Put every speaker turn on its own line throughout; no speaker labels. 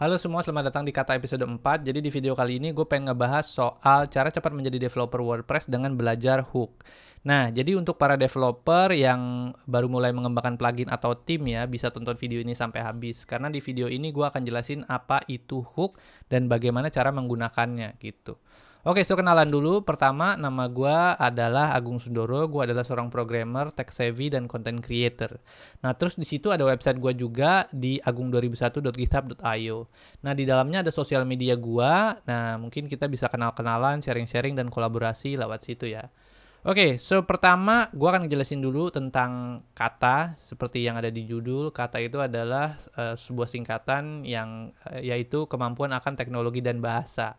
Halo semua, selamat datang di Kata episode 4. Jadi di video kali ini gue pengen ngebahas soal cara cepat menjadi developer WordPress dengan belajar hook. Nah, jadi untuk para developer yang baru mulai mengembangkan plugin atau theme ya, bisa tonton video ini sampai habis. Karena di video ini gue akan jelasin apa itu hook dan bagaimana cara menggunakannya gitu. Oke, so kenalan dulu. Pertama, nama gue adalah Agung Sundoro. Gue adalah seorang programmer, tech savvy, dan content creator. Nah, terus di situ ada website gue juga di agung2001.github.io. Nah, di dalamnya ada sosial media gue. Nah, mungkin kita bisa kenal-kenalan, sharing-sharing, dan kolaborasi lewat situ ya. Oke, so pertama gue akan ngejelasin dulu tentang kata. Seperti yang ada di judul, kata itu adalah sebuah singkatan yang yaitu kemampuan akan teknologi dan bahasa.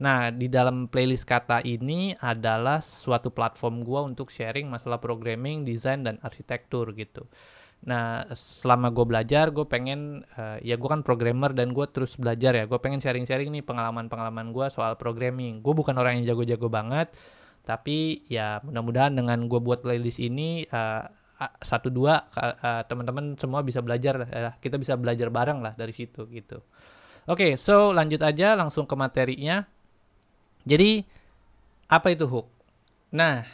Nah, di dalam playlist kata ini adalah suatu platform gue untuk sharing masalah programming, desain, dan arsitektur gitu. Nah, selama gue belajar, gue pengen, ya gue kan programmer dan gue terus belajar ya. Gue pengen sharing-sharing nih pengalaman-pengalaman gue soal programming. Gue bukan orang yang jago-jago banget, tapi ya mudah-mudahan dengan gue buat playlist ini, satu dua teman-teman semua bisa belajar, kita bisa belajar bareng lah dari situ gitu. Oke, so lanjut aja langsung ke materinya. Jadi, apa itu hook? Nah,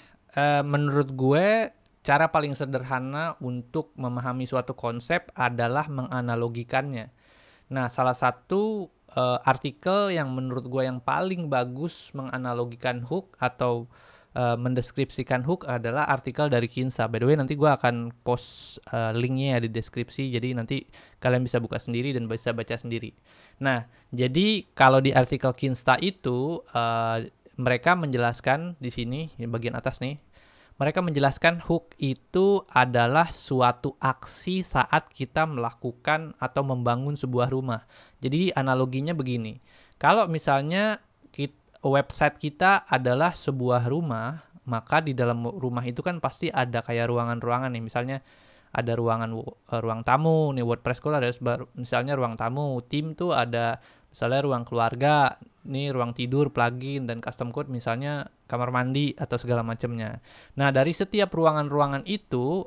menurut gue cara paling sederhana untuk memahami suatu konsep adalah menganalogikannya. Nah, salah satu artikel yang menurut gue yang paling bagus menganalogikan hook atau mendeskripsikan hook adalah artikel dari Kinsta. By the way, nanti gue akan post linknya ya di deskripsi, jadi nanti kalian bisa buka sendiri dan bisa baca sendiri. Nah, jadi kalau di artikel Kinsta itu mereka menjelaskan di sini di bagian atas nih, mereka menjelaskan hook itu adalah suatu aksi saat kita melakukan atau membangun sebuah rumah. Jadi analoginya begini, kalau misalnya website kita adalah sebuah rumah, maka di dalam rumah itu kan pasti ada kayak ruangan-ruangan nih, misalnya ada ruang tamu nih, WordPress Code ada misalnya ruang tamu, tim tuh ada misalnya ruang keluarga, nih ruang tidur, plugin, dan custom code misalnya kamar mandi atau segala macamnya. Nah, dari setiap ruangan-ruangan itu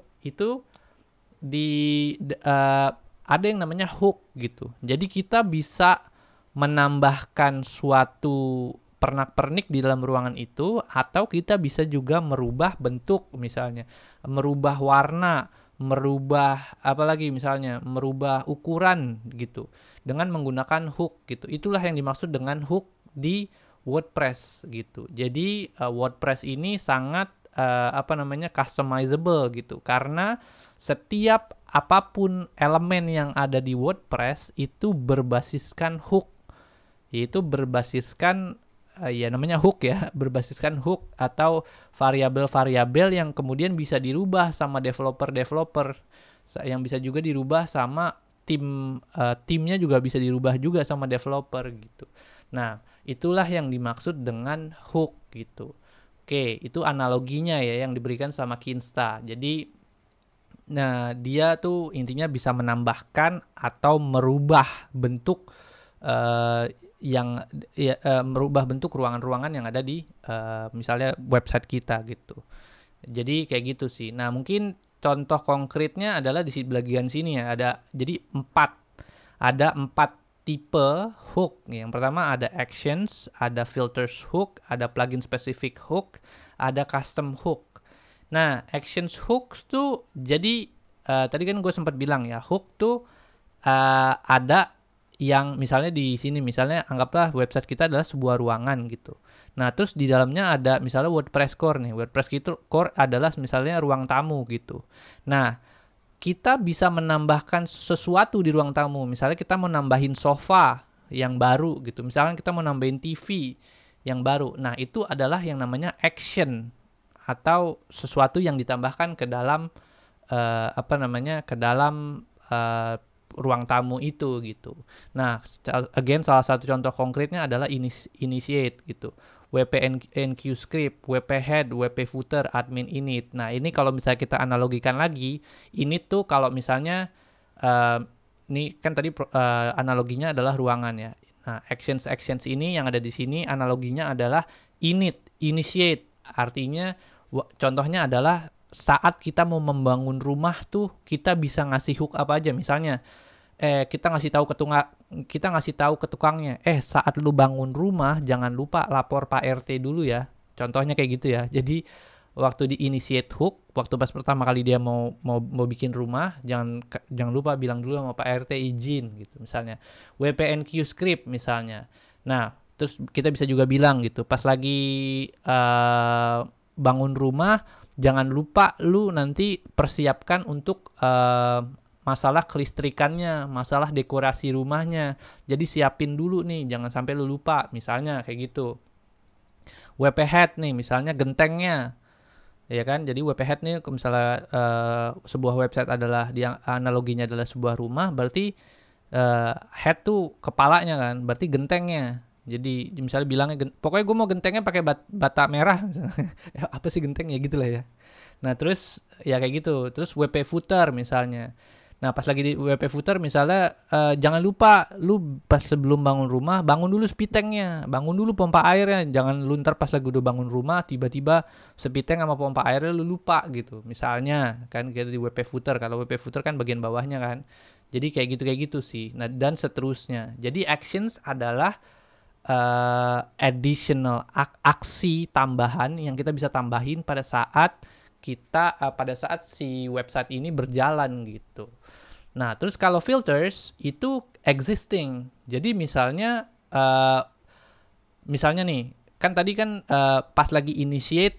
ada yang namanya hook gitu. Jadi kita bisa menambahkan suatu pernak-pernik di dalam ruangan itu, atau kita bisa juga merubah bentuk, misalnya merubah warna, merubah apalagi misalnya merubah ukuran gitu dengan menggunakan hook gitu. Itulah yang dimaksud dengan hook di WordPress gitu. Jadi WordPress ini sangat customizable gitu, karena setiap apapun elemen yang ada di WordPress itu berbasiskan hook, yaitu berbasiskan ya namanya hook ya, berbasiskan hook atau variabel-variabel yang kemudian bisa dirubah sama developer-developer, yang bisa juga dirubah sama timnya juga bisa dirubah juga sama developer gitu. Nah, itulah yang dimaksud dengan hook gitu. Oke, itu analoginya ya yang diberikan sama Kinsta. Jadi, nah dia tuh intinya bisa menambahkan atau merubah bentuk yang ya, merubah bentuk ruangan-ruangan yang ada di misalnya website kita gitu. Jadi kayak gitu sih. Nah, mungkin contoh konkretnya adalah di bagian sini ya. Ada empat tipe hook. Yang pertama ada actions, ada filters hook, ada plugin specific hook, ada custom hook. Nah, actions hooks tuh jadi tadi kan gue sempat bilang ya, hook tuh ada yang misalnya di sini, misalnya anggaplah website kita adalah sebuah ruangan gitu. Nah, terus di dalamnya ada misalnya WordPress Core nih. WordPress Core adalah misalnya ruang tamu gitu. Nah, kita bisa menambahkan sesuatu di ruang tamu. Misalnya kita mau nambahin sofa yang baru gitu. Misalnya kita mau nambahin TV yang baru. Nah, itu adalah yang namanya action atau sesuatu yang ditambahkan ke dalam ke dalam ruang tamu itu gitu. Nah, again salah satu contoh konkretnya adalah initiate gitu. WP enq script, WP head, WP footer, admin init. Nah, ini kalau misalnya kita analogikan lagi, ini tuh kalau misalnya ini kan tadi analoginya adalah ruangan ya. Nah, actions ini yang ada di sini analoginya adalah initiate. Artinya contohnya adalah saat kita mau membangun rumah tuh kita bisa ngasih hook apa aja. Misalnya kita ngasih tahu ke tukangnya, saat lu bangun rumah jangan lupa lapor Pak RT dulu ya. Contohnya kayak gitu ya. Jadi waktu di initiate hook, waktu pas pertama kali dia mau bikin rumah, jangan lupa bilang dulu sama Pak RT izin gitu misalnya. WPNQ script misalnya. Nah, terus kita bisa juga bilang gitu, pas lagi bangun rumah, jangan lupa lu nanti persiapkan untuk masalah kelistrikannya, masalah dekorasi rumahnya. Jadi siapin dulu nih, jangan sampai lu lupa. Misalnya kayak gitu. WP Head nih, misalnya gentengnya. Ya kan? Jadi WP Head nih misalnya sebuah website adalah analoginya adalah sebuah rumah, berarti head tuh kepalanya kan, berarti gentengnya. Jadi misalnya bilangnya pokoknya gue mau gentengnya pakai bata merah. Apa sih genteng ya gitulah ya. Nah, terus ya kayak gitu. Terus WP footer misalnya. Nah, pas lagi di WP footer misalnya jangan lupa lu pas sebelum bangun rumah bangun dulu spitengnya, bangun dulu pompa airnya. Jangan lu ntar pas lagi udah bangun rumah tiba-tiba spiteng sama pompa airnya lu lupa gitu. Misalnya kan gitu di WP footer. Kalau WP footer kan bagian bawahnya kan. Jadi kayak gitu sih. Nah, dan seterusnya. Jadi actions adalah additional aksi tambahan yang kita bisa tambahin pada saat si website ini berjalan gitu. Nah, terus kalau filters itu existing. Jadi misalnya nih, kan tadi kan pas lagi initiate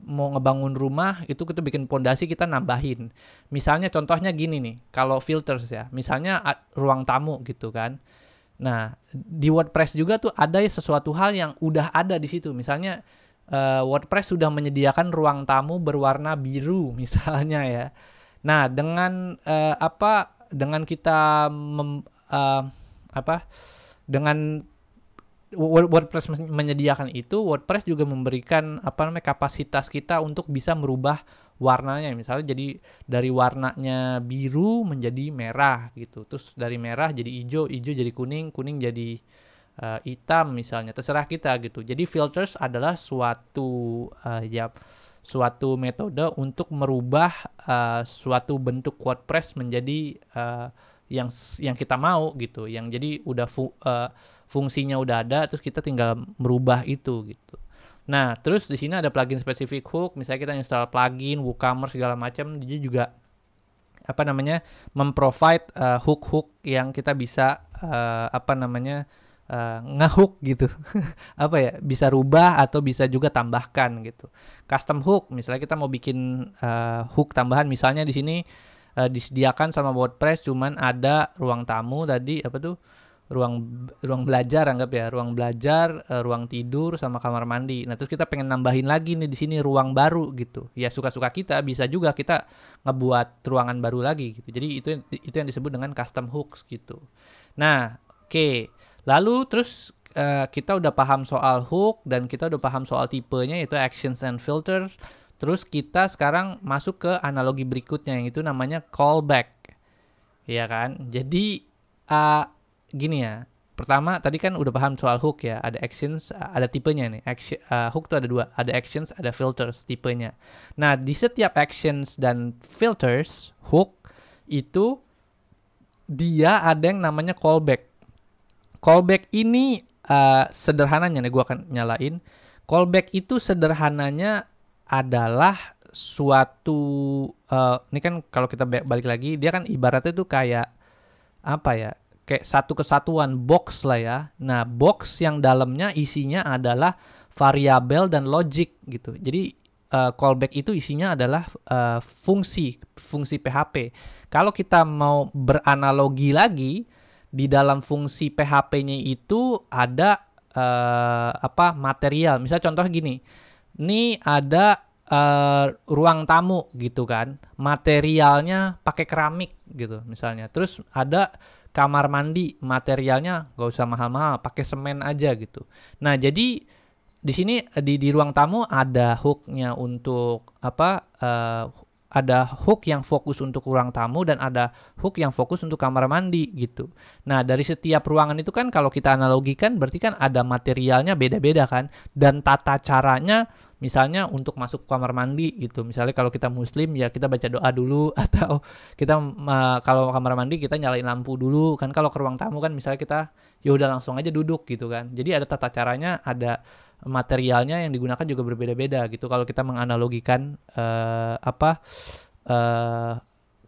mau ngebangun rumah itu kita bikin pondasi, kita nambahin. Misalnya contohnya gini nih, kalau filters ya, misalnya ruang tamu gitu kan. Nah, di WordPress juga tuh ada sesuatu hal yang udah ada di situ. Misalnya WordPress sudah menyediakan ruang tamu berwarna biru misalnya ya. Nah, dengan dengan kita dengan WordPress menyediakan itu, WordPress juga memberikan kapasitas kita untuk bisa merubah warnanya. Misalnya jadi dari warnanya biru menjadi merah gitu. Terus dari merah jadi hijau, hijau jadi kuning, kuning jadi hitam misalnya, terserah kita gitu. Jadi filters adalah suatu metode untuk merubah suatu bentuk WordPress menjadi yang kita mau gitu, yang jadi udah fungsinya udah ada, terus kita tinggal merubah itu gitu. Nah, terus di sini ada plugin specific hook, misalnya kita install plugin, WooCommerce segala macam, dia juga memprovide hook-hook yang kita bisa ngehook gitu. Bisa rubah atau bisa juga tambahkan gitu. Custom hook, misalnya kita mau bikin hook tambahan, misalnya di sini disediakan sama WordPress cuman ada ruang tamu tadi, ruang belajar, ruang belajar, ruang tidur sama kamar mandi. Nah, terus kita pengen nambahin lagi nih di sini ruang baru gitu. Ya suka-suka kita, bisa juga kita ngebuat ruangan baru lagi gitu. Jadi itu yang disebut dengan custom hooks gitu. Nah, oke. Lalu terus kita udah paham soal hook dan kita udah paham soal tipenya, yaitu actions and filters. Terus kita sekarang masuk ke analogi berikutnya, yang itu namanya callback. Ya kan? Jadi gini ya. Pertama tadi kan udah paham soal hook ya, ada actions, ada tipenya nih. Hook tuh ada dua, ada actions, ada filters tipenya. Nah, di setiap actions dan filters hook itu dia ada yang namanya callback. Callback ini sederhananya nih, gue akan nyalain. Callback itu sederhananya adalah suatu ini kan kalau kita balik lagi, dia kan ibaratnya tuh kayak kayak satu kesatuan box lah ya. Nah, box yang dalamnya isinya adalah variabel dan logic gitu. Jadi callback itu isinya adalah fungsi PHP. Kalau kita mau beranalogi lagi, di dalam fungsi PHP-nya itu ada material. Misalnya contoh gini, ini ada ruang tamu gitu kan, materialnya pakai keramik gitu misalnya. Terus ada kamar mandi, materialnya gak usah mahal-mahal, pakai semen aja gitu. Nah, jadi di sini di ruang tamu ada hooknya untuk hook yang fokus untuk ruang tamu dan ada hook yang fokus untuk kamar mandi gitu. Nah, dari setiap ruangan itu kan kalau kita analogikan berarti kan ada materialnya beda-beda kan, dan tata caranya misalnya untuk masuk kamar mandi gitu. Misalnya kalau kita muslim ya kita baca doa dulu, atau kita kalau kamar mandi kita nyalain lampu dulu kan. Kalau ke ruang tamu kan misalnya kita ya udah langsung aja duduk gitu kan. Jadi ada tata caranya, ada materialnya yang digunakan juga berbeda-beda gitu kalau kita menganalogikan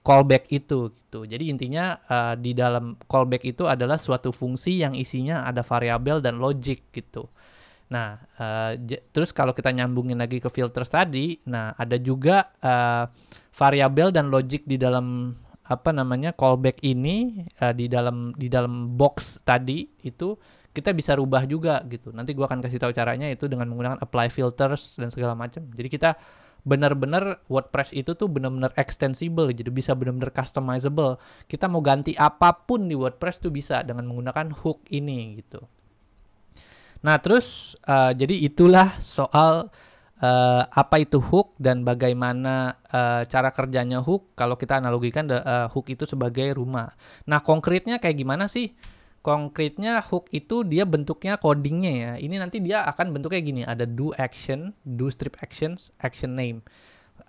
callback itu gitu. Jadi intinya di dalam callback itu adalah suatu fungsi yang isinya ada variabel dan logic gitu. Nah, terus kalau kita nyambungin lagi ke filters tadi, nah ada juga variabel dan logic di dalam callback ini, di dalam box tadi itu kita bisa rubah juga gitu. Nanti gue akan kasih tahu caranya itu dengan menggunakan apply filters dan segala macam. Jadi kita benar-benar WordPress itu tuh benar-benar extensible, jadi bisa benar-benar customizable. Kita mau ganti apapun di WordPress tuh bisa dengan menggunakan hook ini gitu. Nah terus jadi itulah soal apa itu hook dan bagaimana cara kerjanya hook kalau kita analogikan hook itu sebagai rumah. Nah konkretnya kayak gimana sih? Konkretnya hook itu dia bentuknya codingnya ya. Ini nanti dia akan bentuknya gini. Ada do action, do strip actions, action name,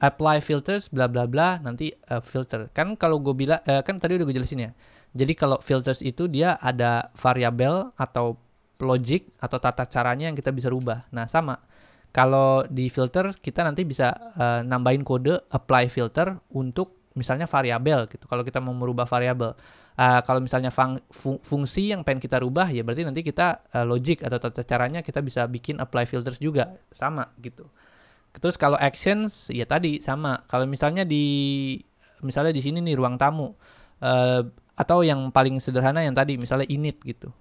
apply filters, bla bla bla. Nanti filter. Kan kalau gue bilang kan tadi udah gue jelasin ya. Jadi kalau filters itu dia ada variabel atau logic atau tata caranya yang kita bisa rubah. Nah sama. Kalau di filter kita nanti bisa nambahin kode apply filter untuk misalnya variabel gitu. Kalau kita mau merubah variabel. Kalau misalnya fungsi yang pengen kita rubah ya berarti nanti kita logic atau tata caranya kita bisa bikin apply filters juga sama gitu. Terus kalau actions ya tadi sama. Kalau misalnya di sini nih ruang tamu atau yang paling sederhana yang tadi misalnya init gitu.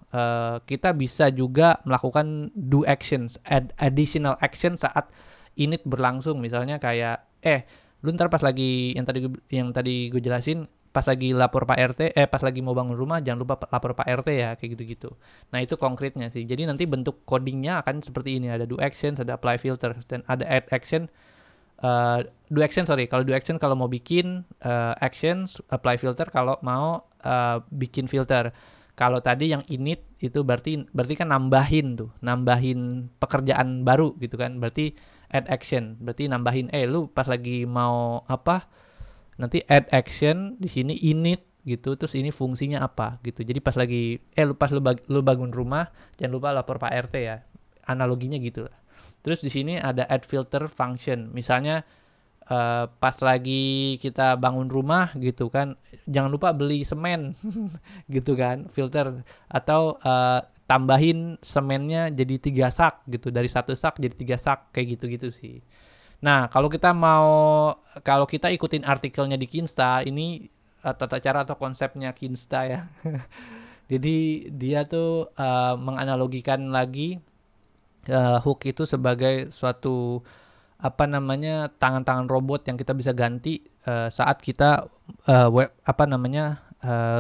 Kita bisa juga melakukan do actions, additional action saat init berlangsung, misalnya kayak lu ntar pas lagi yang tadi gue jelasin, pas lagi lapor Pak RT, pas lagi mau bangun rumah jangan lupa lapor Pak RT ya, kayak gitu-gitu. Nah itu konkretnya sih. Jadi nanti bentuk codingnya akan seperti ini, ada do actions, ada apply filter, dan ada add action. Do action kalau mau bikin actions, apply filter kalau mau bikin filter. Kalau tadi yang init itu berarti kan nambahin pekerjaan baru gitu kan. Berarti add action, berarti nambahin lu pas lagi mau nanti add action di sini init gitu, terus ini fungsinya apa gitu. Jadi pas lagi lu bangun rumah jangan lupa lapor Pak RT ya. Analoginya gitu lah. Terus di sini ada add filter function. Misalnya pas lagi kita bangun rumah gitu kan, jangan lupa beli semen gitu kan, filter, atau tambahin semennya jadi 3 sak gitu, dari 1 sak jadi 3 sak, kayak gitu-gitu sih. Nah kalau kita ikutin artikelnya di Kinsta ini, tata cara atau konsepnya Kinsta ya. Jadi dia tuh menganalogikan lagi hook itu sebagai suatu tangan-tangan robot yang kita bisa ganti saat kita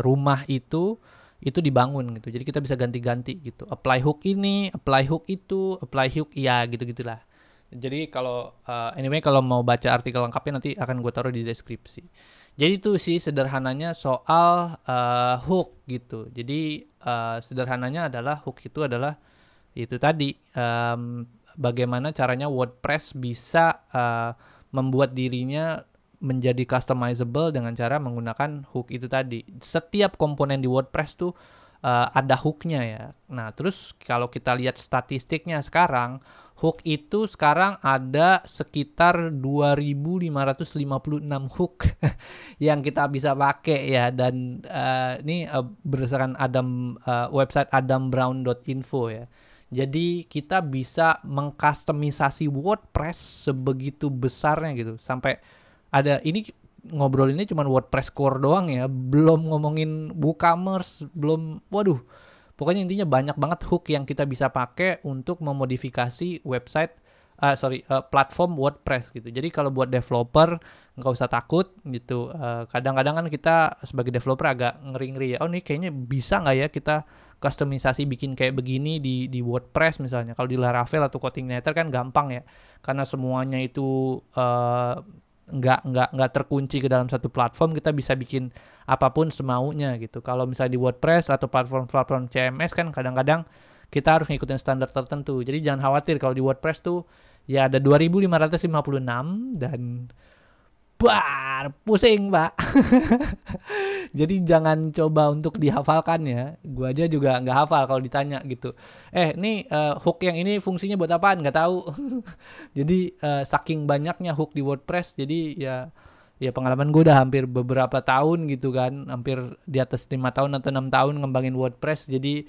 rumah itu dibangun gitu. Jadi kita bisa ganti-ganti gitu. Apply hook ini, apply hook itu, apply hook ya gitu-gitulah. Jadi kalau kalau mau baca artikel lengkapnya nanti akan gue taruh di deskripsi. Jadi itu sih sederhananya soal hook gitu. Jadi sederhananya adalah hook itu adalah itu tadi, bagaimana caranya WordPress bisa membuat dirinya menjadi customizable dengan cara menggunakan hook itu tadi. Setiap komponen di WordPress tuh ada hooknya ya. Nah terus kalau kita lihat statistiknya sekarang, hook itu sekarang ada sekitar 2.556 hook yang kita bisa pakai ya. Dan ini berdasarkan website adambrown.info ya. Jadi kita bisa mengkustomisasi WordPress sebegitu besarnya gitu. Sampai ini ngobrol ini cuma WordPress core doang ya. Belum ngomongin WooCommerce, pokoknya intinya banyak banget hook yang kita bisa pakai untuk memodifikasi website, platform WordPress gitu. Jadi kalau buat developer nggak usah takut gitu. Kadang-kadang kan kita sebagai developer agak ngeri-ngeri ya. Oh ini kayaknya bisa nggak ya kita customisasi bikin kayak begini di WordPress misalnya. Kalau di Laravel atau Coordinator kan gampang ya, karena semuanya itu nggak terkunci ke dalam satu platform, kita bisa bikin apapun semaunya gitu. Kalau misalnya di WordPress atau platform-platform CMS kan kadang-kadang kita harus ngikutin standar tertentu. Jadi jangan khawatir kalau di WordPress tuh ya ada 2556 dan pusing, Pak. Jadi jangan coba untuk dihafalkan ya. Gua aja juga nggak hafal kalau ditanya gitu. Nih hook yang ini fungsinya buat apaan? Nggak tahu. Jadi saking banyaknya hook di WordPress, jadi ya pengalaman gue udah hampir beberapa tahun gitu kan, hampir di atas 5 tahun atau 6 tahun ngembangin WordPress. Jadi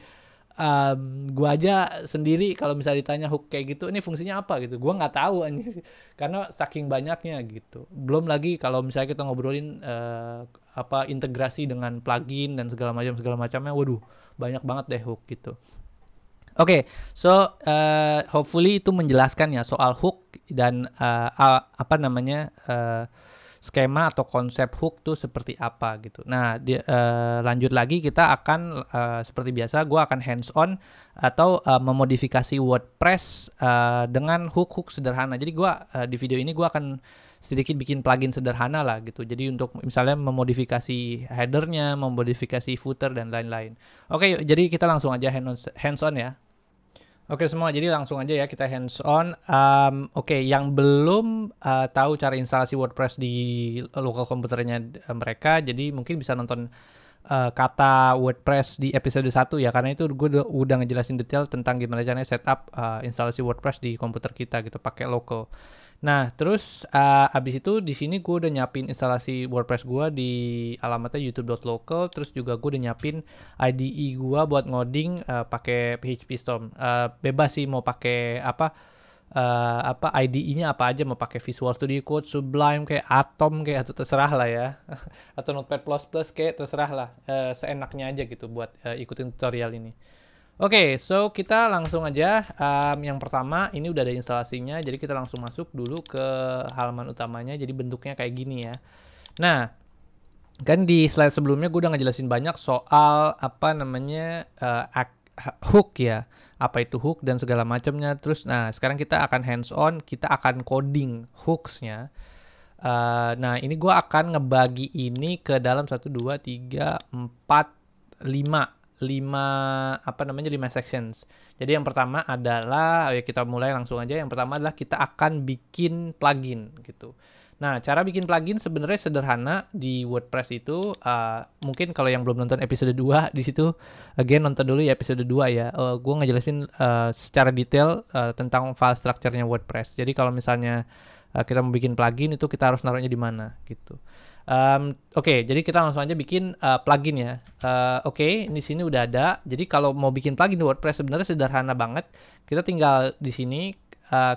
gue aja sendiri kalau misalnya ditanya hook kayak gitu, ini fungsinya apa gitu, gue nggak tahu anjir, karena saking banyaknya gitu. Belum lagi kalau misalnya kita ngobrolin integrasi dengan plugin dan segala macamnya, waduh banyak banget deh hook gitu. Oke, so hopefully itu menjelaskan ya soal hook dan skema atau konsep hook tuh seperti apa gitu. Nah, lanjut lagi kita akan seperti biasa gue akan hands on atau memodifikasi WordPress dengan hook sederhana. Jadi gue di video ini gue akan sedikit bikin plugin sederhana lah gitu. Jadi untuk misalnya memodifikasi headernya, memodifikasi footer dan lain-lain. Oke, jadi kita langsung aja hands on ya. Oke semua, jadi langsung aja ya kita hands on. Oke, yang belum tahu cara instalasi WordPress di local komputernya mereka, jadi mungkin bisa nonton kata WordPress di episode 1 ya, karena itu gue udah ngejelasin detail tentang gimana caranya setup instalasi WordPress di komputer kita gitu pakai local. Nah, terus abis itu di sini gue udah nyiapin instalasi WordPress gue di alamatnya youtube.local. Terus juga gue udah nyiapin IDE gue buat ngoding pakai PHP Storm. Bebas sih mau pakai IDE-nya apa aja, mau pakai Visual Studio Code, Sublime kayak Atom kayak, atau terserah lah ya. Atau Notepad++ kayak terserah lah, seenaknya aja gitu buat ikutin tutorial ini. Oke, so kita langsung aja. Yang pertama ini udah ada instalasinya, jadi kita langsung masuk dulu ke halaman utamanya. Jadi bentuknya kayak gini ya. Nah, kan di slide sebelumnya gue udah ngejelasin banyak soal hook ya, apa itu hook dan segala macamnya. Terus, nah sekarang kita akan hands on, kita akan coding hooksnya. Nah ini gue akan ngebagi ini ke dalam 1, 2, 3, 4, 5 sections. Jadi yang pertama adalah, ya kita mulai langsung aja. Yang pertama adalah kita akan bikin plugin gitu. Nah, cara bikin plugin sebenarnya sederhana di WordPress itu. Mungkin kalau yang belum nonton episode 2 di situ, again nonton dulu ya episode 2 ya. Gue ngejelasin secara detail tentang file structure-nya WordPress. Jadi kalau misalnya kita mau bikin plugin itu kita harus naruhnya di mana gitu. Oke, jadi kita langsung aja bikin plugin ya. Oke, di sini udah ada. Jadi kalau mau bikin plugin di WordPress sebenarnya sederhana banget. Kita tinggal di sini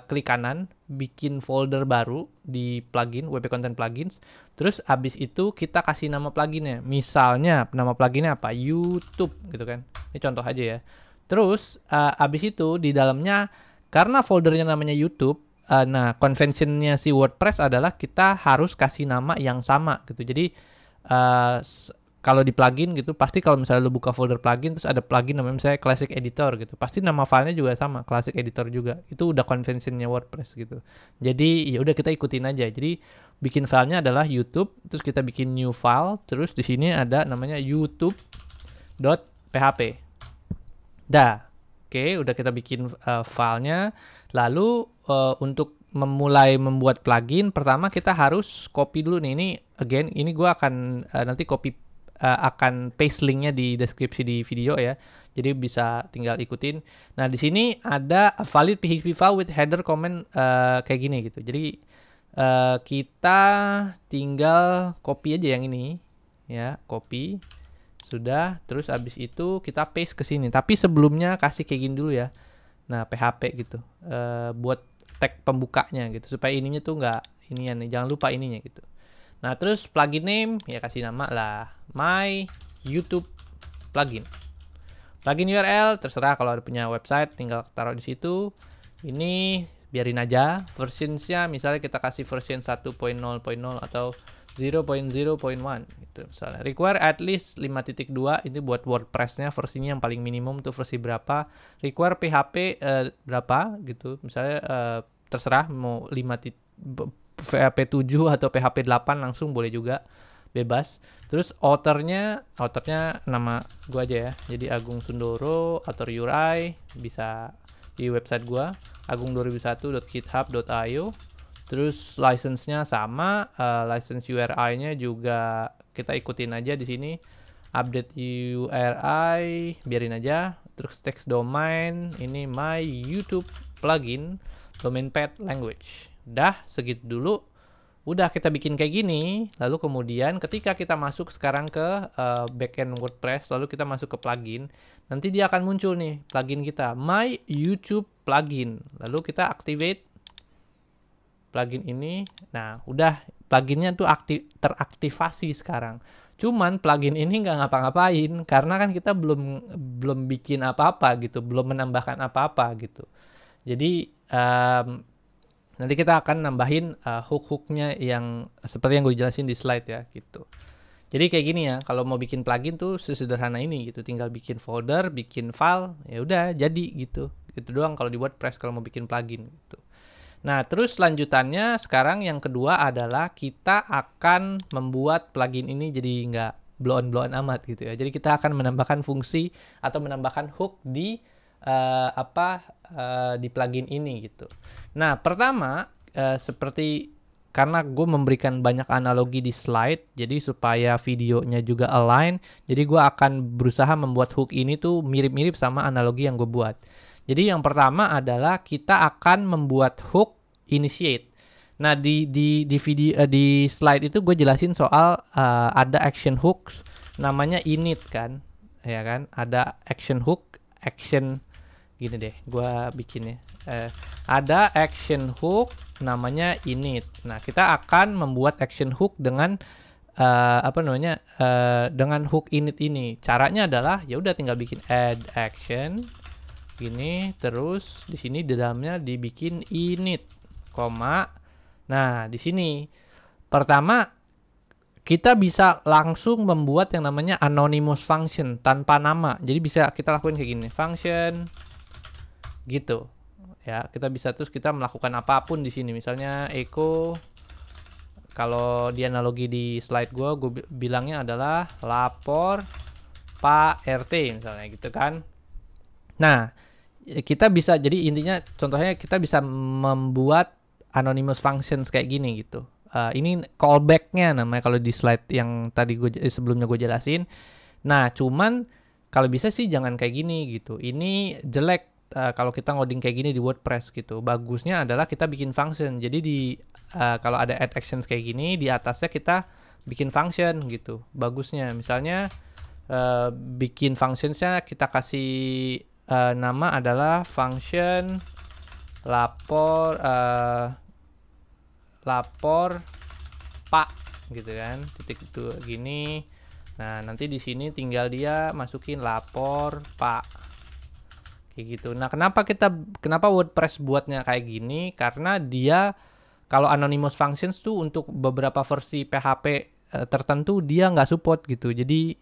klik kanan, bikin folder baru di plugin, WP Content Plugins. Terus abis itu kita kasih nama pluginnya. Misalnya nama pluginnya apa? YouTube gitu kan. Ini contoh aja ya. Terus abis itu di dalamnya, karena foldernya namanya YouTube, nah conventionnya si WordPress adalah kita harus kasih nama yang sama gitu. Jadi kalau di plugin gitu, pasti kalau misalnya lu buka folder plugin terus ada plugin namanya misalnya Classic Editor gitu, pasti nama filenya juga sama, Classic Editor juga. Itu udah conventionnya WordPress gitu. Jadi ya udah kita ikutin aja. Jadi bikin filenya adalah YouTube, terus kita bikin new file, terus di sini ada namanya youtube.php. Dah. Oke, udah kita bikin filenya. Lalu untuk memulai membuat plugin, pertama kita harus copy dulu nih. Ini again, ini gue akan nanti akan paste linknya di deskripsi di video ya. Jadi bisa tinggal ikutin. Nah di sini ada a valid PHP file with header comment kayak gini gitu. Jadi kita tinggal copy aja yang ini ya, copy. Sudah, terus abis itu kita paste ke sini. Tapi sebelumnya kasih kayak gini dulu ya. Nah, PHP gitu. Buat tag pembukanya gitu. Supaya ininya tuh nggak inian nih. Jangan lupa ininya gitu. Nah, terus plugin name ya kasih nama lah. My YouTube plugin. Plugin URL terserah, kalau ada punya website tinggal taruh di situ. Ini biarin aja. Versionsnya misalnya kita kasih version 1.0.0 atau 0.0.1 gitu misalnya. Require at least 5.2 ini buat WordPress-nya versinya yang paling minimum tuh versi berapa. Require PHP berapa gitu. Misalnya terserah mau PHP 7 atau PHP 8 langsung boleh juga, bebas. Terus authornya nama gua aja ya. Jadi Agung Sundoro, author URI bisa di website gua agung2001.github.io. Terus license-nya sama, license URI-nya juga kita ikutin aja di sini. Update URI biarin aja. Terus text domain ini my YouTube plugin domain path language. Udah segitu dulu. Udah kita bikin kayak gini, lalu kemudian ketika kita masuk sekarang ke backend WordPress, lalu kita masuk ke plugin, nanti dia akan muncul nih plugin kita, My YouTube Plugin. Lalu kita activate plugin ini. Nah, udah pluginnya tuh teraktivasi sekarang. Cuman plugin ini nggak ngapa-ngapain karena kan kita belum bikin apa-apa gitu, belum menambahkan apa-apa gitu. Jadi nanti kita akan nambahin hook-hooknya yang seperti yang gue jelasin di slide ya gitu. Jadi kayak gini ya, kalau mau bikin plugin tuh sesederhana ini gitu, tinggal bikin folder, bikin file, ya udah jadi gitu. Gitu doang kalau di WordPress kalau mau bikin plugin gitu. Nah, terus lanjutannya sekarang yang kedua adalah kita akan membuat plugin ini jadi nggak blow-on amat gitu ya. Jadi kita akan menambahkan fungsi atau menambahkan hook di di plugin ini gitu. Nah, pertama seperti karena gue memberikan banyak analogi di slide, jadi supaya videonya juga align, jadi gue akan berusaha membuat hook ini tuh mirip-mirip sama analogi yang gue buat. Jadi yang pertama adalah kita akan membuat hook initiate. Nah, di video di slide itu gue jelasin soal ada action hooks namanya init kan, ya kan? Ada action hook, action gini deh, gue bikinnya. Ada action hook namanya init. Nah, kita akan membuat action hook dengan dengan hook init ini. Caranya adalah ya udah tinggal bikin add action gini, terus di sini di dalamnya dibikin init, koma. Nah, di sini pertama kita bisa langsung membuat yang namanya anonymous function tanpa nama. Jadi bisa kita lakuin kayak gini, function gitu. Ya, kita bisa terus kita melakukan apapun di sini. Misalnya echo, kalau di analogi di slide gue bilangnya adalah lapor Pak RT misalnya gitu kan. Nah, kita bisa, jadi intinya contohnya kita bisa membuat anonymous functions kayak gini gitu. Ini callback-nya namanya kalau di slide yang tadi sebelumnya gue jelasin. Nah, cuman kalau bisa sih jangan kayak gini gitu. Ini jelek kalau kita ngoding kayak gini di WordPress gitu. Bagusnya adalah kita bikin function. Jadi kalau ada add actions kayak gini, di atasnya kita bikin function gitu. Bagusnya misalnya bikin functionsnya kita kasih nama adalah function lapor Pak gitu kan, titik itu gini. Nah, nanti di sini tinggal dia masukin lapor Pak kayak gitu. Nah, kenapa WordPress buatnya kayak gini? Karena dia kalau anonymous functions tuh untuk beberapa versi PHP tertentu dia nggak support gitu. Jadi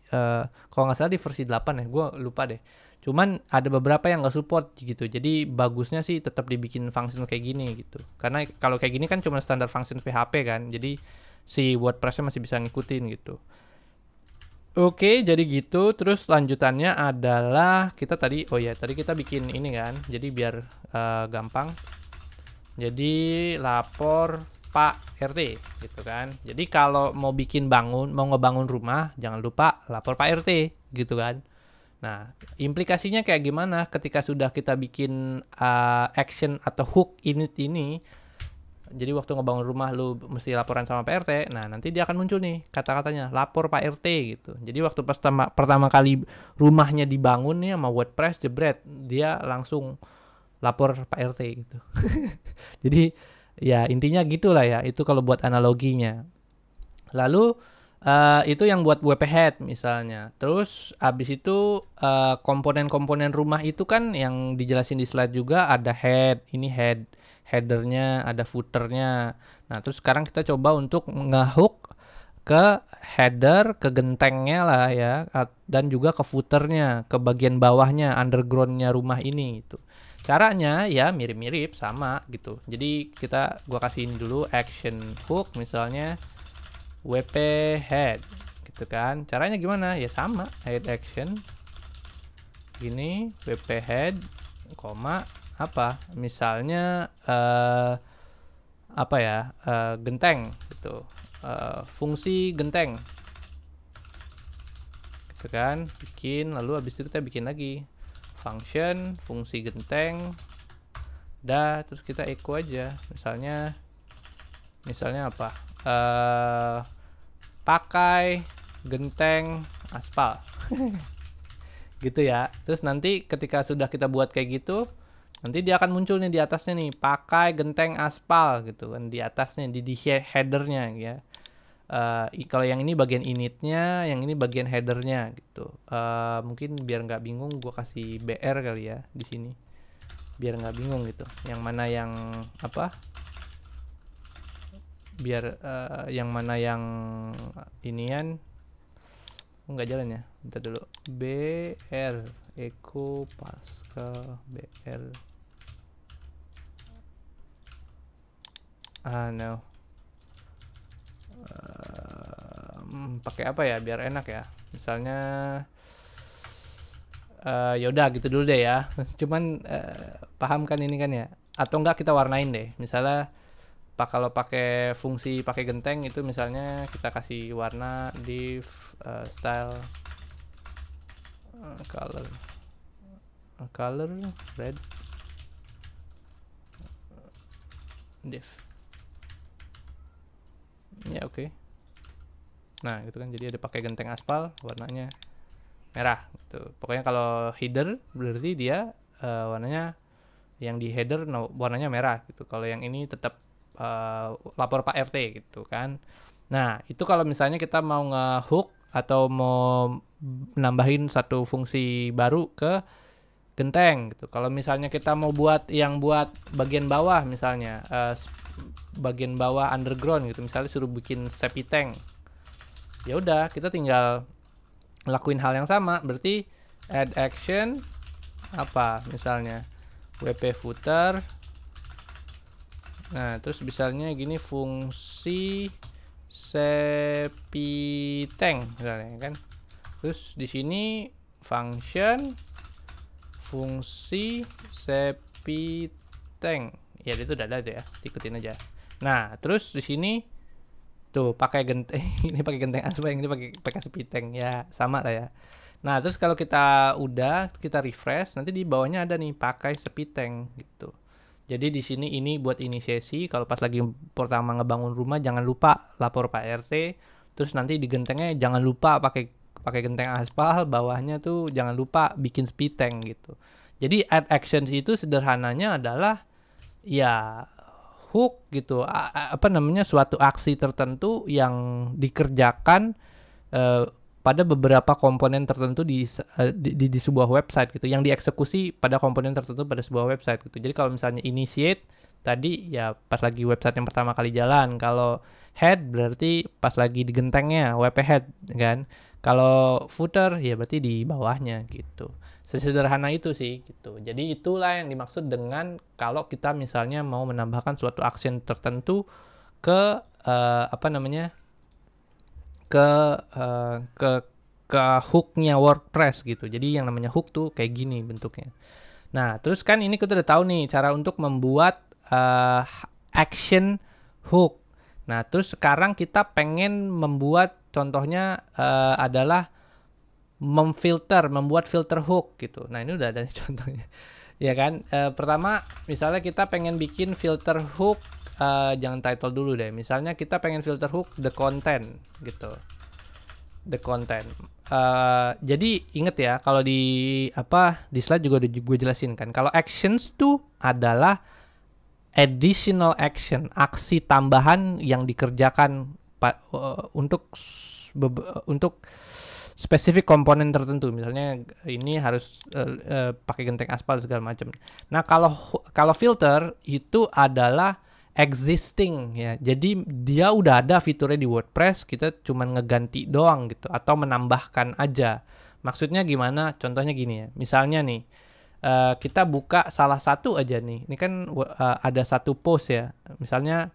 kalau nggak salah di versi 8 ya, gue lupa deh. Cuman ada beberapa yang nggak support gitu. Jadi bagusnya sih tetap dibikin function kayak gini gitu. Karena kalau kayak gini kan cuma standar function PHP kan. Jadi si WordPress-nya masih bisa ngikutin gitu. Oke, jadi gitu. Terus lanjutannya adalah kita tadi kita bikin ini kan. Jadi biar gampang. Jadi lapor Pak RT gitu kan. Jadi kalau mau ngebangun rumah, jangan lupa lapor Pak RT gitu kan. Nah, implikasinya kayak gimana ketika sudah kita bikin action atau hook init ini. Jadi waktu ngebangun rumah lu mesti laporan sama Pak RT. Nah, nanti dia akan muncul nih kata-katanya lapor Pak RT gitu. Jadi waktu pertama kali rumahnya dibangun nih sama WordPress jebret, dia langsung lapor Pak RT gitu. Jadi ya intinya gitulah ya. Itu kalau buat analoginya. Lalu itu yang buat WP Head misalnya. Terus abis itu komponen-komponen rumah itu kan yang dijelasin di slide juga ada head, ini headernya, ada footernya. Nah, terus sekarang kita coba untuk ngehook ke header, ke gentengnya lah ya, dan juga ke footernya, ke bagian bawahnya, undergroundnya rumah ini gitu. Caranya ya mirip-mirip sama gitu. Jadi gua kasih ini dulu action hook misalnya wp head gitu kan. Caranya gimana? Ya sama, head action gini, wp head, koma apa? Misalnya apa ya? Genteng gitu. Fungsi genteng gitu kan, bikin, lalu habis itu kita bikin lagi function fungsi genteng, terus kita echo aja, misalnya apa, pakai genteng aspal gitu ya. Terus nanti ketika sudah kita buat kayak gitu, nanti dia akan muncul nih di atasnya nih, pakai genteng aspal gitu kan, di atasnya di headernya ya. Kalau yang ini bagian initnya, yang ini bagian headernya gitu. Mungkin biar nggak bingung, gue kasih BR kali ya di sini, biar nggak bingung gitu. Yang mana yang apa? Biar yang mana yang inian nggak jalan ya. Bentar dulu. BR Echo Pascal BR. No. Pakai apa ya biar enak ya, misalnya yaudah gitu dulu deh ya. Cuman paham kan ini kan ya, atau enggak kita warnain deh, misalnya kalau pakai fungsi pakai genteng itu misalnya kita kasih warna div style color red div ya, oke. Nah gitu kan, jadi ada pakai genteng aspal warnanya merah gitu. Pokoknya kalau header berarti dia warnanya yang di header warnanya merah gitu. Kalau yang ini tetap lapor Pak RT gitu kan. Nah itu kalau misalnya kita mau nge-hook atau mau nambahin satu fungsi baru ke genteng gitu. Kalau misalnya kita mau buat bagian bawah misalnya, bagian bawah underground gitu, misalnya suruh bikin septic tank, ya udah kita tinggal lakuin hal yang sama, berarti add action apa misalnya wp footer. Nah terus misalnya gini, fungsi septic tank misalnya kan. Terus di sini function fungsi septic tank ya, itu udah ada tuh ya, ikutin aja. Nah terus di sini tuh pakai genteng ini pakai genteng aspal, yang ini pakai septic tank ya, sama lah ya. Nah terus kalau kita refresh, nanti di bawahnya ada nih pakai septic tank gitu. Jadi di sini ini buat inisiasi, kalau pas lagi pertama ngebangun rumah jangan lupa lapor Pak RT. Terus nanti di gentengnya jangan lupa pakai genteng aspal, bawahnya tuh jangan lupa bikin septic tank gitu. Jadi add actions itu sederhananya adalah ya hook gitu, apa namanya, suatu aksi tertentu yang dikerjakan pada beberapa komponen tertentu di sebuah website gitu, yang dieksekusi pada komponen tertentu pada sebuah website gitu. Jadi kalau misalnya initiate tadi ya pas lagi website yang pertama kali jalan, kalau head berarti pas lagi di gentengnya wp head kan, kalau footer ya berarti di bawahnya gitu. Sesederhana itu sih gitu. Jadi itulah yang dimaksud dengan kalau kita misalnya mau menambahkan suatu action tertentu ke apa namanya, ke hooknya WordPress gitu. Jadi yang namanya hook tuh kayak gini bentuknya. Nah terus kan ini kita udah tahu nih cara untuk membuat action hook. Nah terus sekarang kita pengen membuat contohnya adalah membuat filter hook gitu. Nah ini udah ada nih contohnya ya kan. Pertama misalnya kita pengen bikin filter hook, jangan title dulu deh, misalnya kita pengen filter hook the content gitu, the content. Jadi inget ya, kalau di slide juga udah gue jelasin kan, kalau actions tuh adalah additional action, aksi tambahan yang dikerjakan untuk spesifik komponen tertentu. Misalnya ini harus pakai genteng aspal segala macam. Nah kalau filter itu adalah existing ya. Jadi dia udah ada fiturnya di WordPress, kita cuma ngeganti doang gitu atau menambahkan aja. Maksudnya gimana? Contohnya gini ya. Misalnya nih kita buka salah satu aja nih. Ini kan ada satu post ya. Misalnya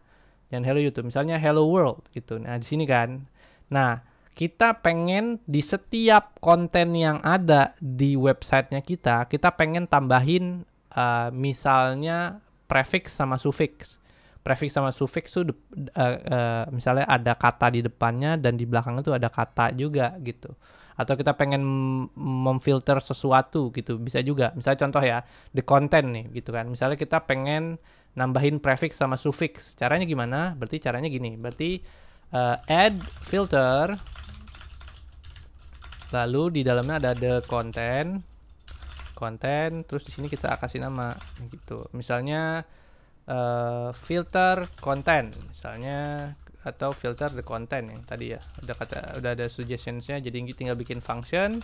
yang Hello YouTube, misalnya Hello World gitu. Nah, di sini kan. Nah, kita pengen di setiap konten yang ada di websitenya kita pengen tambahin misalnya prefix sama suffix. Prefix sama suffix itu misalnya ada kata di depannya dan di belakangnya tuh ada kata juga gitu. Atau kita pengen memfilter sesuatu gitu, bisa juga. Misalnya contoh ya, the content nih gitu kan. Misalnya kita pengen nambahin prefix sama suffix. Caranya gimana? Berarti caranya gini. Berarti add filter, lalu di dalamnya ada the content, terus di sini kita kasih nama gitu. Misalnya filter content misalnya, atau filter the content yang tadi ya udah ada suggestionsnya, jadi tinggal bikin function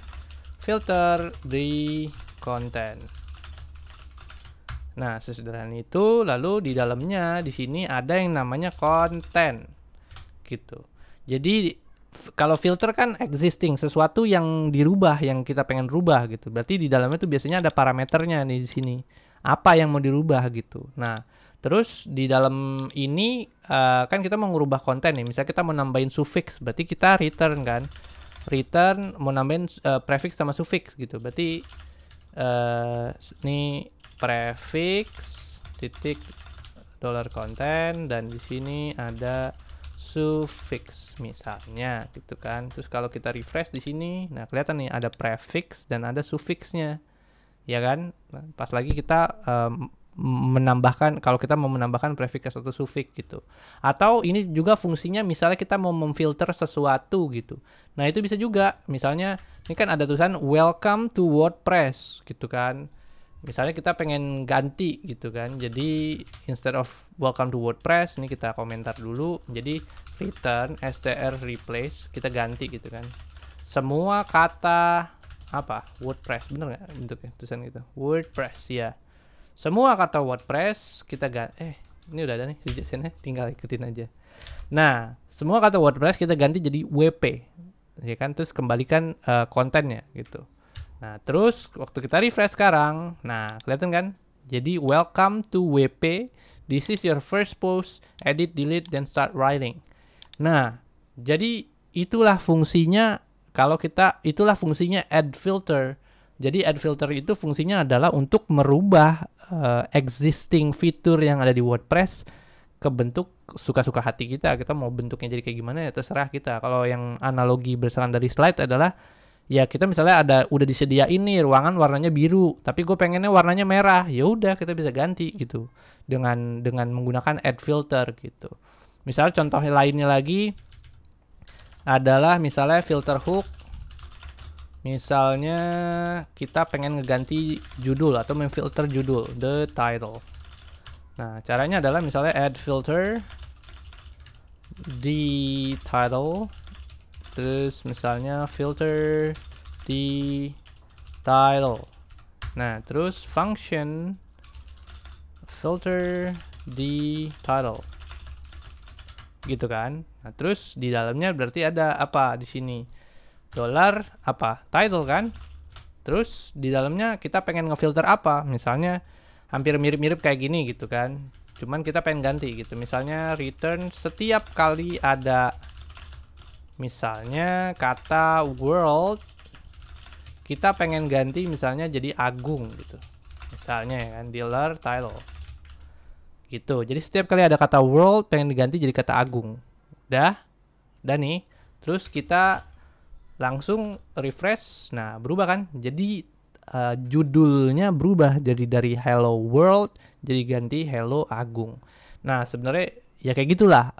filter the content. Nah, sesederhana itu. Lalu di dalamnya di sini ada yang namanya content gitu. Jadi kalau filter kan existing, sesuatu yang dirubah, yang kita pengen rubah gitu. Berarti di dalamnya tuh biasanya ada parameternya nih di sini. Apa yang mau dirubah gitu. Nah, terus di dalam ini kan kita mau ngerubah konten nih. Misalnya kita mau nambahin suffix, berarti kita return kan. Return mau nambahin prefix sama suffix gitu. Berarti ini prefix titik $content dan di sini ada suffix misalnya gitu kan. Terus kalau kita refresh di sini, nah kelihatan nih ada prefix dan ada suffixnya. Ya kan? Nah, pas lagi kita menambahkan, kalau kita mau menambahkan prefix atau suffix gitu. Atau ini juga fungsinya misalnya kita mau memfilter sesuatu gitu. Nah, itu bisa juga. Misalnya ini kan ada tulisan welcome to WordPress gitu kan. Misalnya kita pengen ganti gitu kan. Jadi instead of welcome to WordPress, ini kita komentar dulu. Jadi return str replace, kita ganti gitu kan. Semua kata apa? WordPress, bener nggak bentuknya tulisan gitu? WordPress ya. Semua kata WordPress kita ganti. Ini udah ada nih suggestionnya, tinggal ikutin aja. Nah, semua kata WordPress kita ganti jadi WP, ya kan? Terus kembalikan kontennya gitu. Nah, terus waktu kita refresh sekarang, nah kelihatan kan? Jadi welcome to WP. This is your first post. Edit, delete, then start writing. Nah, jadi itulah fungsinya. Itulah fungsinya add filter. Jadi add filter itu fungsinya adalah untuk merubah existing fitur yang ada di WordPress ke bentuk suka-suka hati kita. Kita mau bentuknya jadi kayak gimana ya terserah kita. Kalau yang analogi berdasarkan dari slide adalah ya kita misalnya udah disediain nih ruangan warnanya biru, tapi gue pengennya warnanya merah. Ya udah kita bisa ganti gitu dengan menggunakan add filter gitu. Misalnya contoh lainnya lagi adalah misalnya filter hook. Misalnya kita pengen ngeganti judul atau memfilter judul, the title. Nah, caranya adalah misalnya add filter the title, terus misalnya filter the title. Nah, terus function filter the title. Gitu kan? Nah, terus di dalamnya berarti ada apa di sini? Dollar apa? Title kan? Terus di dalamnya kita pengen ngefilter apa? Misalnya hampir mirip-mirip kayak gini gitu kan. Cuman kita pengen ganti gitu. Misalnya return setiap kali ada misalnya kata world, kita pengen ganti misalnya jadi Agung gitu. Misalnya ya kan, dealer title. Gitu. Jadi setiap kali ada kata world pengen diganti jadi kata Agung. Udah nih. Terus kita langsung refresh. Nah, berubah kan? Jadi judulnya berubah dari Hello World jadi ganti Hello Agung. Nah, sebenarnya ya kayak gitulah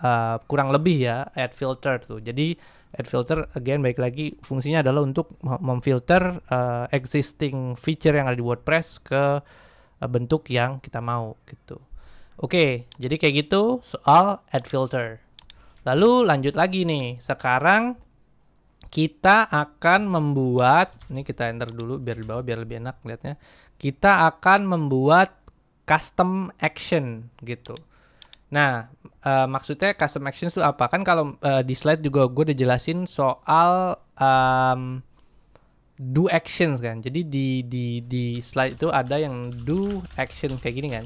kurang lebih ya add filter tuh. Jadi add filter again baik lagi fungsinya adalah untuk memfilter existing feature yang ada di WordPress ke bentuk yang kita mau gitu. Oke, jadi kayak gitu soal add filter. Lalu lanjut lagi nih. Sekarang kita akan membuat, ini kita enter dulu biar di bawah biar lebih enak lihatnya. Kita akan membuat custom action gitu. Nah, maksudnya custom actions itu apa? Kan kalau di slide juga gue udah jelasin soal do actions kan. Jadi di slide itu ada yang do action kayak gini kan.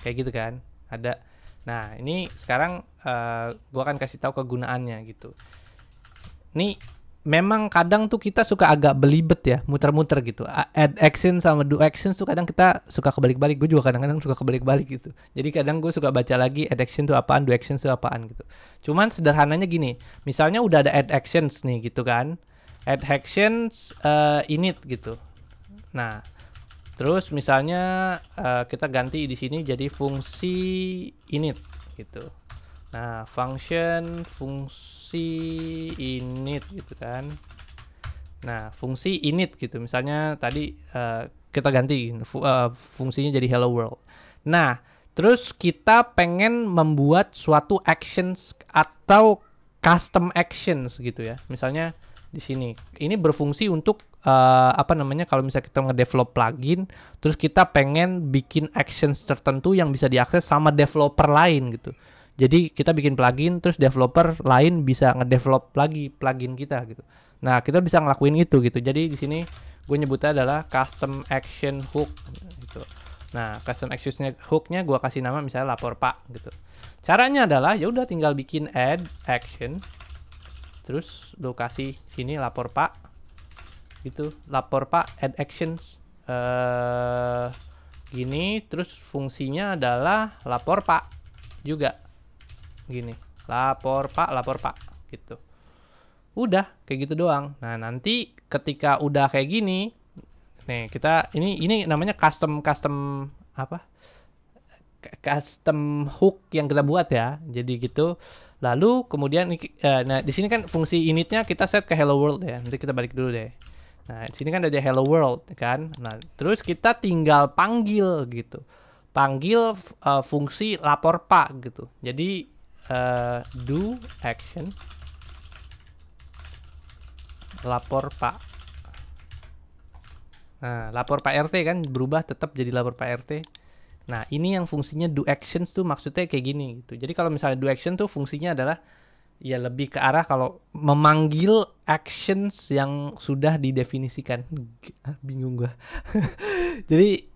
Kayak gitu kan. Ada. Nah, ini sekarang gue akan kasih tahu kegunaannya gitu. Nih memang kadang tuh kita suka agak belibet ya, muter-muter gitu. Add action sama do action tuh kadang kita suka kebalik-balik. Gue juga kadang-kadang suka kebalik-balik gitu. Jadi kadang gue suka baca lagi add action tuh apaan, do action tuh apaan gitu. Cuman sederhananya gini, misalnya udah ada add actions nih gitu kan. Add actions init gitu. Nah, terus misalnya kita ganti di sini jadi fungsi init gitu. Nah, fungsi init gitu kan. Nah, fungsi init gitu. Misalnya tadi kita ganti fungsinya jadi hello world. Nah, terus kita pengen membuat suatu actions atau custom actions gitu ya. Misalnya di sini. Ini berfungsi untuk apa namanya, kalau misalnya kita ngedevelop plugin, terus kita pengen bikin actions tertentu yang bisa diakses sama developer lain gitu. Jadi kita bikin plugin, terus developer lain bisa ngedevelop lagi plugin kita gitu. Nah, kita bisa ngelakuin itu gitu. Jadi di sini gue nyebutnya adalah custom action hook gitu. Nah, custom action hooknya gue kasih nama misalnya lapor Pak gitu. Caranya adalah ya udah tinggal bikin add action, terus lo kasih sini lapor Pak gitu, lapor Pak add actions gini, terus fungsinya adalah lapor Pak juga. Gini, lapor Pak gitu. Udah kayak gitu doang. Nah, nanti ketika udah kayak gini, nih kita ini namanya custom apa? Custom hook yang kita buat ya. Jadi gitu. Lalu kemudian nah di sini kan fungsi initnya kita set ke hello world ya. Nanti kita balik dulu deh. Nah, di sini kan ada hello world kan. Nah, terus kita tinggal panggil gitu. Panggil fungsi lapor Pak gitu. Jadi do action lapor Pak. Nah, lapor Pak RT kan berubah tetap jadi lapor Pak RT. Nah, ini yang fungsinya do actions tuh maksudnya kayak gini gitu. Jadi kalau misalnya do action tuh fungsinya adalah ya lebih ke arah kalau memanggil actions yang sudah didefinisikan. Bingung gua. Jadi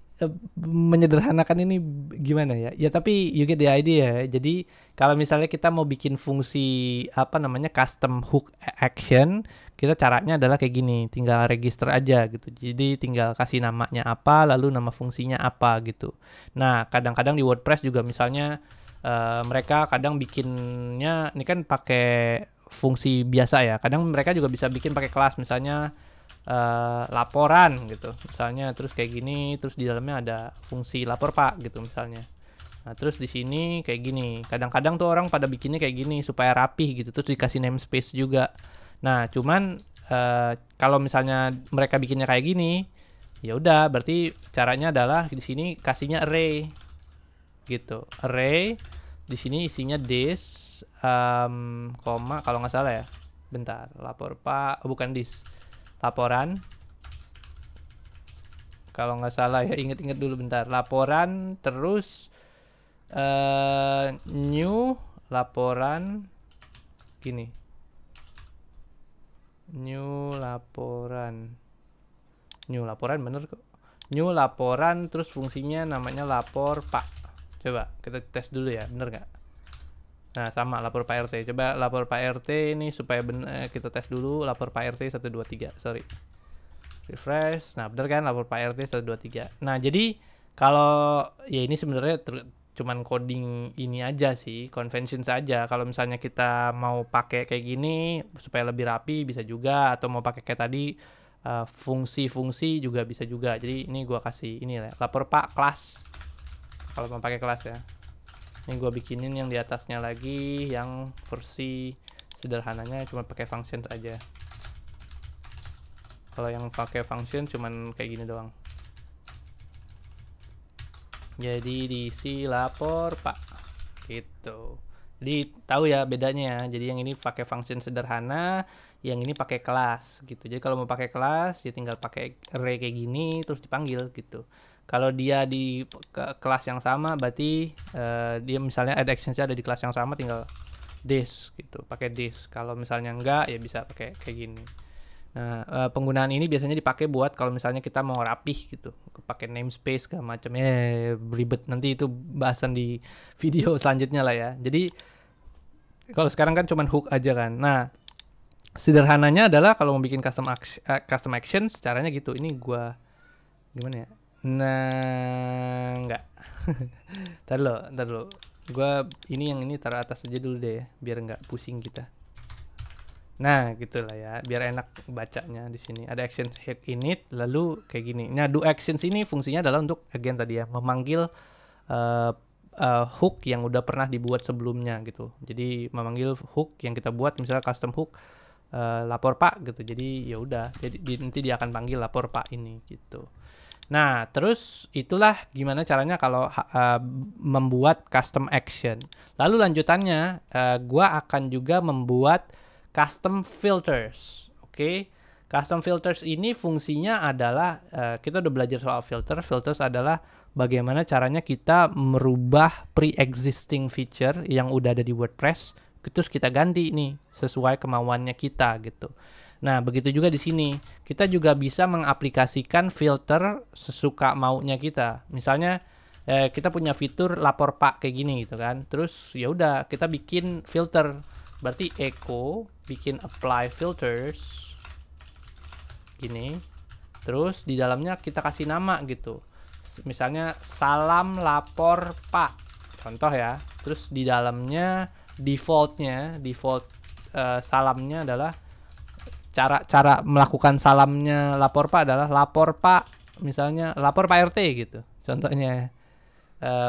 menyederhanakan ini gimana ya? Ya tapi you get the idea ya. Jadi kalau misalnya kita mau bikin fungsi apa namanya custom hook action, kita caranya adalah kayak gini, tinggal register aja gitu. Jadi tinggal kasih namanya apa, lalu nama fungsinya apa gitu. Nah, kadang-kadang di WordPress juga misalnya mereka kadang bikinnya ini kan pakai fungsi biasa ya. Kadang mereka juga bisa bikin pakai kelas misalnya laporan gitu misalnya, terus kayak gini, terus di dalamnya ada fungsi lapor Pak gitu misalnya. Nah, terus di sini kayak gini. Kadang-kadang tuh orang pada bikinnya kayak gini supaya rapih gitu, terus dikasih namespace juga. Nah, cuman kalau misalnya mereka bikinnya kayak gini, ya udah berarti caranya adalah di sini kasihnya array gitu. Array di sini isinya this koma kalau nggak salah ya. Bentar, lapor Pak, bukan this. Laporan, kalau nggak salah ya, inget-inget dulu bentar. Laporan terus new laporan gini, new laporan bener kok. New laporan terus fungsinya namanya lapor Pak. Coba kita tes dulu ya, bener nggak? Nah, sama lapor Pak RT. Coba lapor Pak RT ini supaya kita tes dulu. Lapor Pak RT 123. Sorry. Refresh. Nah, bener kan lapor Pak RT 123. Nah, jadi kalau ya ini sebenarnya cuman coding ini aja sih, convention saja. Kalau misalnya kita mau pakai kayak gini supaya lebih rapi bisa juga, atau mau pakai kayak tadi fungsi-fungsi juga bisa juga. Jadi ini gua kasih ini lah, lapor Pak kelas. Kalau mau pakai kelas ya. Ini gue bikinin yang di atasnya lagi, yang versi sederhananya cuma pakai function aja. Kalau yang pakai function cuman kayak gini doang. Jadi diisi lapor Pak gitu. Jadi tahu ya bedanya ya. Jadi yang ini pakai function sederhana, yang ini pakai kelas gitu. Jadi kalau mau pakai kelas, ya tinggal pakai array kayak gini terus dipanggil gitu. Kalau dia di kelas yang sama, berarti dia misalnya add actions-nya ada di kelas yang sama, tinggal this gitu, pakai this. Kalau misalnya enggak, ya bisa pakai kayak gini. Nah, penggunaan ini biasanya dipakai buat kalau misalnya kita mau rapih gitu, pakai namespace segala macam. Ribet, nanti itu bahasan di video selanjutnya lah ya. Jadi kalau sekarang kan cuman hook aja kan. Nah, sederhananya adalah kalau mau bikin custom action, caranya gitu. Ini gua gimana ya? Nah, enggak. Ntar dulu. Gua ini yang ini taruh atas aja dulu deh ya, biar nggak pusing kita. Nah, gitulah ya, biar enak bacanya di sini. Ada action head init, lalu kayak gini. Nah, do actions ini fungsinya adalah untuk again tadi ya, memanggil hook yang udah pernah dibuat sebelumnya gitu. Jadi memanggil hook yang kita buat, misalnya custom hook lapor Pak gitu. Jadi ya udah, jadi nanti dia akan panggil lapor Pak ini gitu. Nah, terus itulah gimana caranya kalau membuat custom action. Lalu lanjutannya, gua akan juga membuat custom filters. Oke. Custom filters ini fungsinya adalah kita udah belajar soal filter. Filters adalah bagaimana caranya kita merubah pre-existing feature yang udah ada di WordPress, terus kita ganti nih sesuai kemauannya kita gitu. Nah, begitu juga di sini. Kita juga bisa mengaplikasikan filter sesuka maunya kita. Misalnya kita punya fitur lapor Pak kayak gini gitu kan. Terus ya udah kita bikin filter. Berarti echo bikin apply filters gini. Terus di dalamnya kita kasih nama gitu. Misalnya salam lapor Pak. Contoh ya. Terus di dalamnya default salamnya adalah cara melakukan salamnya lapor Pak adalah lapor Pak, misalnya lapor Pak RT gitu. Contohnya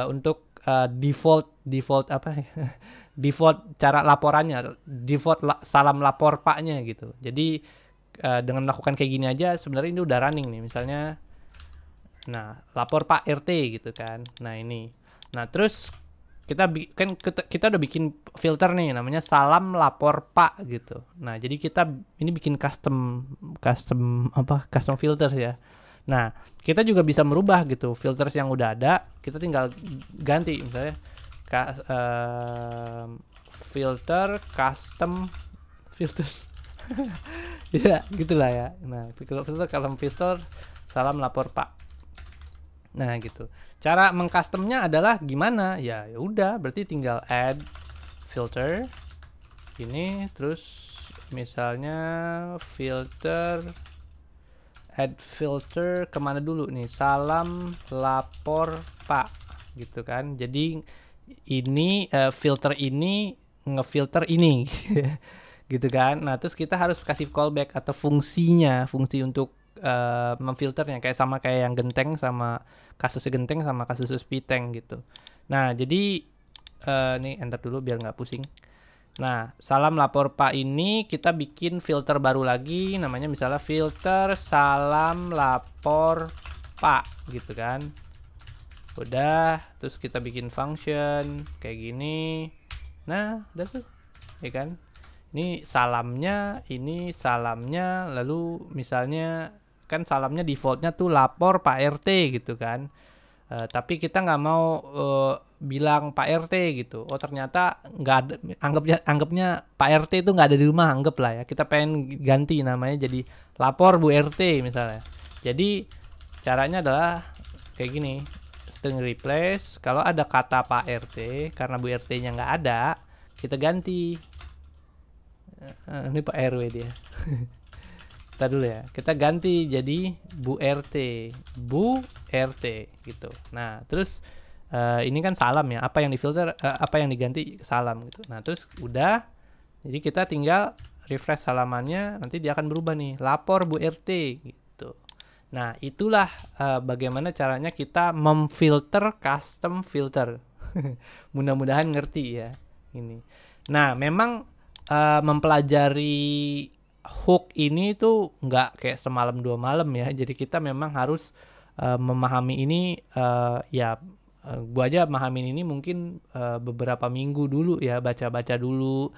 untuk default apa ya? Default cara laporannya, default salam lapor Paknya gitu. Jadi dengan melakukan kayak gini aja sebenarnya ini udah running nih. Misalnya nah, lapor Pak RT gitu kan. Nah, ini. Nah, terus kita udah bikin filter nih namanya salam lapor Pak gitu. Nah, jadi kita ini bikin custom filters ya. Nah, kita juga bisa merubah gitu filters yang udah ada, kita tinggal ganti misalnya filter custom filters. Ya, gitulah ya. Nah, filter custom filter salam lapor Pak. Nah, gitu. Cara mengcustomnya adalah gimana? Ya udah, berarti tinggal add filter ini, terus misalnya add filter kemana dulu nih? Salam lapor Pak, gitu kan? Jadi ini filter ini ngefilter ini, gitu kan? Nah, terus kita harus kasih callback atau fungsi untuk memfilternya kayak yang genteng sama kasus genteng sama kasus piteng gitu. Nah, jadi nih enter dulu biar nggak pusing. Nah, salam lapor Pak ini kita bikin filter baru lagi, namanya misalnya filter salam lapor Pak gitu kan. Udah, terus kita bikin function kayak gini. Nah, udah tuh, ya kan? Ini salamnya, lalu misalnya kan salamnya defaultnya tuh lapor Pak RT gitu kan. Tapi kita nggak mau bilang Pak RT gitu. Oh, ternyata nggak ada, anggapnya Pak RT itu nggak ada di rumah, anggap lah ya. Kita pengen ganti namanya jadi lapor Bu RT misalnya. Jadi caranya adalah kayak gini, string replace. Kalau ada kata Pak RT, karena Bu RT-nya nggak ada, kita ganti. Ini Pak RW dia. Kita dulu ya, kita ganti jadi Bu RT gitu. Nah, terus ini kan salam ya, apa yang difilter, apa yang diganti salam gitu. Nah, terus udah, jadi kita tinggal refresh halamannya, nanti dia akan berubah nih, lapor Bu RT gitu. Nah, itulah bagaimana caranya kita memfilter custom filter. Mudah-mudahan ngerti ya ini. Nah, memang mempelajari hook ini tuh nggak kayak semalam dua malam ya. Jadi kita memang harus memahami ini gue aja mahamin ini mungkin beberapa minggu dulu ya, baca-baca dulu,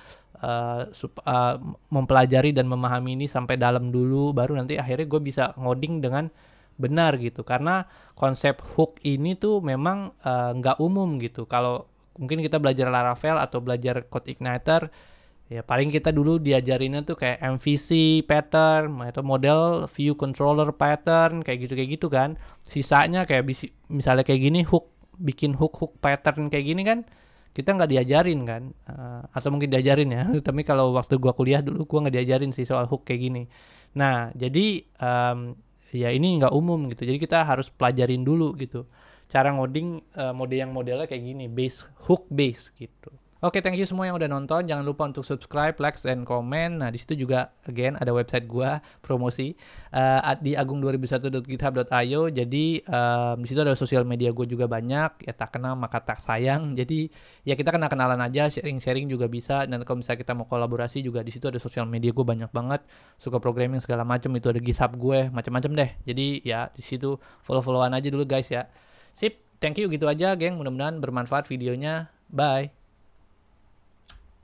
mempelajari dan memahami ini sampai dalam dulu, baru nanti akhirnya gue bisa ngoding dengan benar gitu. Karena konsep hook ini tuh memang nggak umum gitu. Kalau mungkin kita belajar Laravel atau belajar CodeIgniter, ya paling kita dulu diajarinnya tuh kayak MVC pattern atau model view controller pattern kayak gitu kan. Sisanya kayak misalnya kayak gini, bikin hook pattern kayak gini kan kita nggak diajarin kan. Atau mungkin diajarin ya tapi kalau waktu gua kuliah dulu gua nggak diajarin sih soal hook kayak gini. Nah jadi ya ini nggak umum gitu, jadi kita harus pelajarin dulu gitu cara ngoding modelnya kayak gini, hook base gitu. Oke, thank you semua yang udah nonton. Jangan lupa untuk subscribe, like, and comment. Nah, di situ juga again ada website gua promosi di agung2001.github.io. Jadi di situ ada sosial media gua juga banyak. Ya tak kenal maka tak sayang. Jadi ya kita kenalan aja, sharing-sharing juga bisa. Dan kalau misalnya kita mau kolaborasi juga di situ ada sosial media gua banyak banget. Suka programming segala macam itu ada GitHub gue, macam-macam deh. Jadi ya di situ follow-followan aja dulu guys ya. Sip, thank you gitu aja, geng. Mudah-mudahan bermanfaat videonya. Bye.